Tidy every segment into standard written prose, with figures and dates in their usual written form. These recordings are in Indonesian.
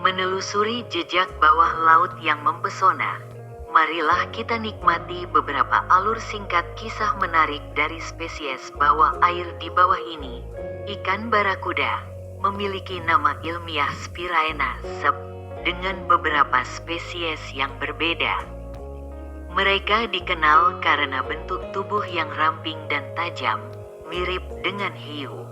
Menelusuri jejak bawah laut yang mempesona, marilah kita nikmati beberapa alur singkat kisah menarik dari spesies bawah air di bawah ini. Ikan barakuda memiliki nama ilmiah Spiraena sep dengan beberapa spesies yang berbeda. Mereka dikenal karena bentuk tubuh yang ramping dan tajam, mirip dengan hiu.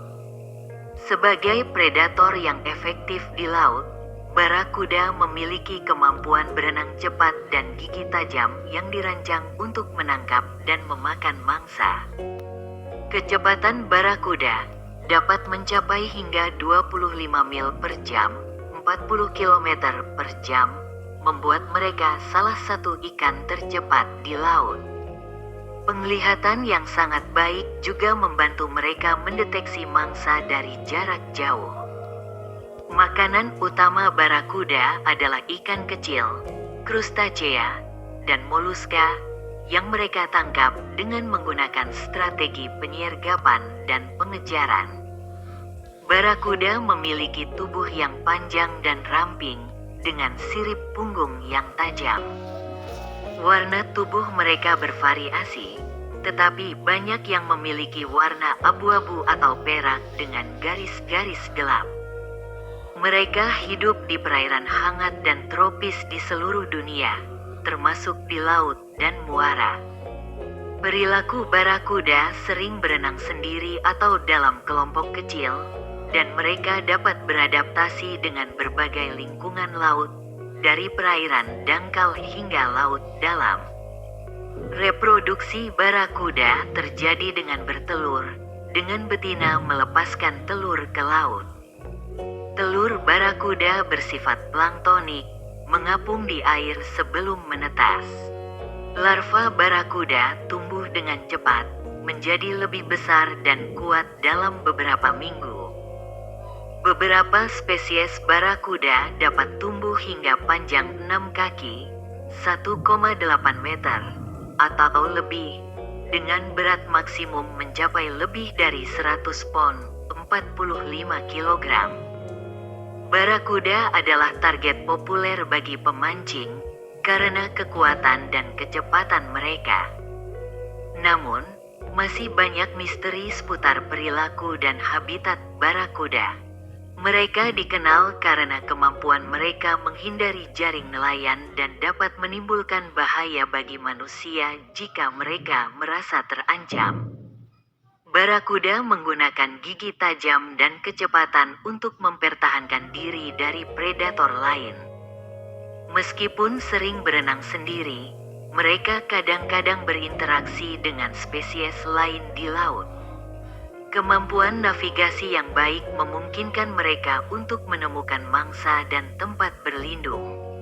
Sebagai predator yang efektif di laut, barakuda memiliki kemampuan berenang cepat dan gigi tajam yang dirancang untuk menangkap dan memakan mangsa. Kecepatan barakuda dapat mencapai hingga 25 mil per jam, 40 km per jam, membuat mereka salah satu ikan tercepat di laut. Penglihatan yang sangat baik juga membantu mereka mendeteksi mangsa dari jarak jauh. Makanan utama barakuda adalah ikan kecil, krustacea, dan moluska yang mereka tangkap dengan menggunakan strategi penyergapan dan pengejaran. Barakuda memiliki tubuh yang panjang dan ramping dengan sirip punggung yang tajam. Warna tubuh mereka bervariasi, tetapi banyak yang memiliki warna abu-abu atau perak dengan garis-garis gelap. Mereka hidup di perairan hangat dan tropis di seluruh dunia, termasuk di laut dan muara. Perilaku barakuda sering berenang sendiri atau dalam kelompok kecil, dan mereka dapat beradaptasi dengan berbagai lingkungan laut, dari perairan dangkal hingga laut dalam. Reproduksi barakuda terjadi dengan bertelur, dengan betina melepaskan telur ke laut. Telur barakuda bersifat planktonik, mengapung di air sebelum menetas. Larva barakuda tumbuh dengan cepat, menjadi lebih besar dan kuat dalam beberapa minggu. Beberapa spesies barakuda dapat tumbuh hingga panjang 6 kaki, 1,8 meter, atau lebih, dengan berat maksimum mencapai lebih dari 100 pon, 45 kg. Barakuda adalah target populer bagi pemancing karena kekuatan dan kecepatan mereka. Namun, masih banyak misteri seputar perilaku dan habitat barakuda. Mereka dikenal karena kemampuan mereka menghindari jaring nelayan dan dapat menimbulkan bahaya bagi manusia jika mereka merasa terancam. Barakuda menggunakan gigi tajam dan kecepatan untuk mempertahankan diri dari predator lain. Meskipun sering berenang sendiri, mereka kadang-kadang berinteraksi dengan spesies lain di laut. Kemampuan navigasi yang baik memungkinkan mereka untuk menemukan mangsa dan tempat berlindung.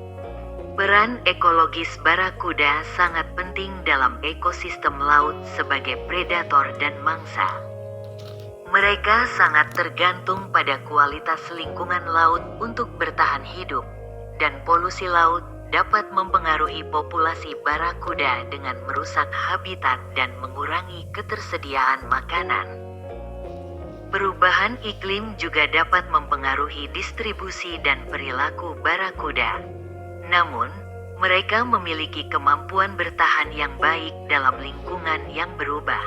Peran ekologis barakuda sangat penting dalam ekosistem laut sebagai predator dan mangsa. Mereka sangat tergantung pada kualitas lingkungan laut untuk bertahan hidup, dan polusi laut dapat mempengaruhi populasi barakuda dengan merusak habitat dan mengurangi ketersediaan makanan. Perubahan iklim juga dapat mempengaruhi distribusi dan perilaku barakuda. Namun, mereka memiliki kemampuan bertahan yang baik dalam lingkungan yang berubah.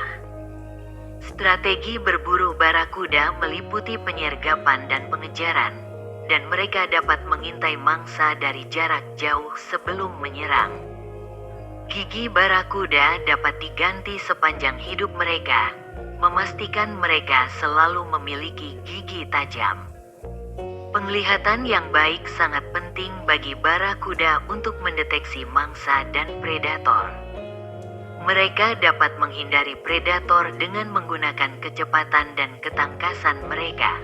Strategi berburu barakuda meliputi penyergapan dan pengejaran, dan mereka dapat mengintai mangsa dari jarak jauh sebelum menyerang. Gigi barakuda dapat diganti sepanjang hidup mereka, memastikan mereka selalu memiliki gigi tajam. Penglihatan yang baik sangat penting bagi barakuda untuk mendeteksi mangsa dan predator. Mereka dapat menghindari predator dengan menggunakan kecepatan dan ketangkasan mereka.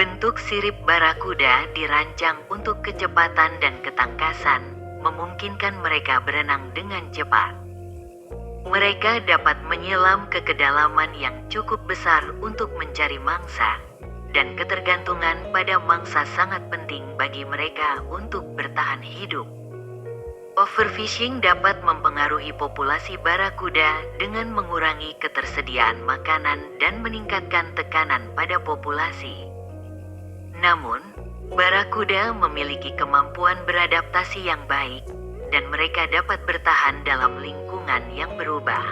Bentuk sirip barakuda dirancang untuk kecepatan dan ketangkasan, memungkinkan mereka berenang dengan cepat. Mereka dapat menyelam ke kedalaman yang cukup besar untuk mencari mangsa, dan ketergantungan pada mangsa sangat penting bagi mereka untuk bertahan hidup. Overfishing dapat mempengaruhi populasi barakuda dengan mengurangi ketersediaan makanan dan meningkatkan tekanan pada populasi. Namun, Barakuda memiliki kemampuan beradaptasi yang baik, dan mereka dapat bertahan dalam lingkungan yang berubah.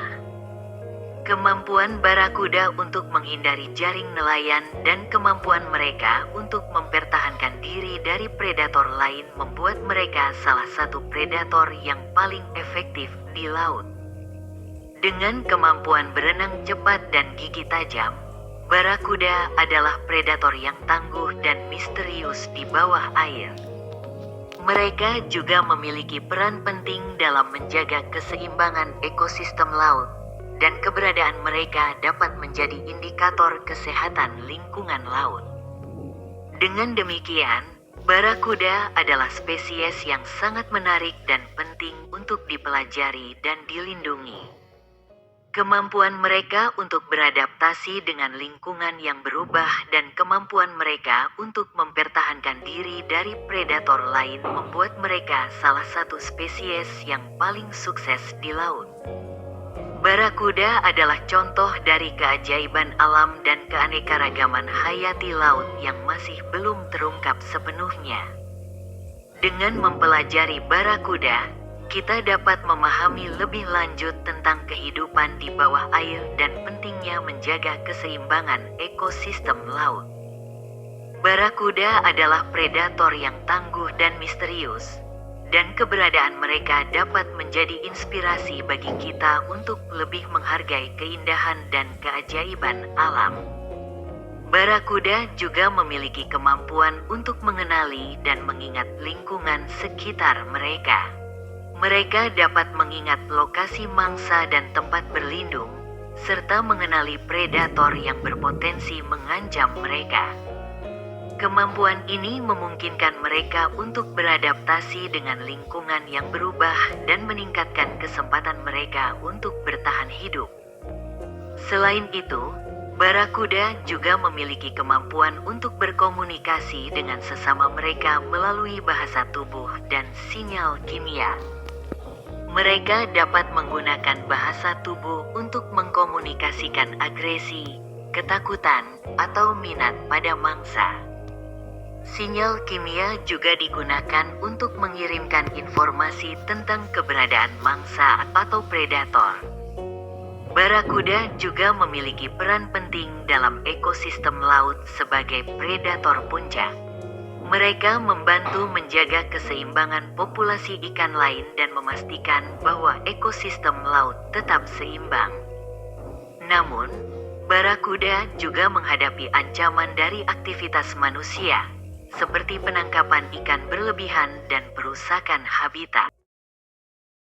Kemampuan barakuda untuk menghindari jaring nelayan dan kemampuan mereka untuk mempertahankan diri dari predator lain membuat mereka salah satu predator yang paling efektif di laut. Dengan kemampuan berenang cepat dan gigi tajam, barakuda adalah predator yang tangguh dan misterius di bawah air. Mereka juga memiliki peran penting dalam menjaga keseimbangan ekosistem laut, dan keberadaan mereka dapat menjadi indikator kesehatan lingkungan laut. Dengan demikian, barakuda adalah spesies yang sangat menarik dan penting untuk dipelajari dan dilindungi. Kemampuan mereka untuk beradaptasi dengan lingkungan yang berubah dan kemampuan mereka untuk mempertahankan diri dari predator lain membuat mereka salah satu spesies yang paling sukses di laut. Barakuda adalah contoh dari keajaiban alam dan keanekaragaman hayati laut yang masih belum terungkap sepenuhnya. Dengan mempelajari barakuda, kita dapat memahami lebih lanjut tentang kehidupan di bawah air dan pentingnya menjaga keseimbangan ekosistem laut. Barakuda adalah predator yang tangguh dan misterius, dan keberadaan mereka dapat menjadi inspirasi bagi kita untuk lebih menghargai keindahan dan keajaiban alam. Barakuda juga memiliki kemampuan untuk mengenali dan mengingat lingkungan sekitar mereka. Mereka dapat mengingat lokasi mangsa dan tempat berlindung, serta mengenali predator yang berpotensi mengancam mereka. Kemampuan ini memungkinkan mereka untuk beradaptasi dengan lingkungan yang berubah dan meningkatkan kesempatan mereka untuk bertahan hidup. Selain itu, barakuda juga memiliki kemampuan untuk berkomunikasi dengan sesama mereka melalui bahasa tubuh dan sinyal kimia. Mereka dapat menggunakan bahasa tubuh untuk mengkomunikasikan agresi, ketakutan, atau minat pada mangsa. Sinyal kimia juga digunakan untuk mengirimkan informasi tentang keberadaan mangsa atau predator. Barakuda juga memiliki peran penting dalam ekosistem laut sebagai predator puncak. Mereka membantu menjaga keseimbangan populasi ikan lain dan memastikan bahwa ekosistem laut tetap seimbang. Namun, barakuda juga menghadapi ancaman dari aktivitas manusia, seperti penangkapan ikan berlebihan dan perusakan habitat.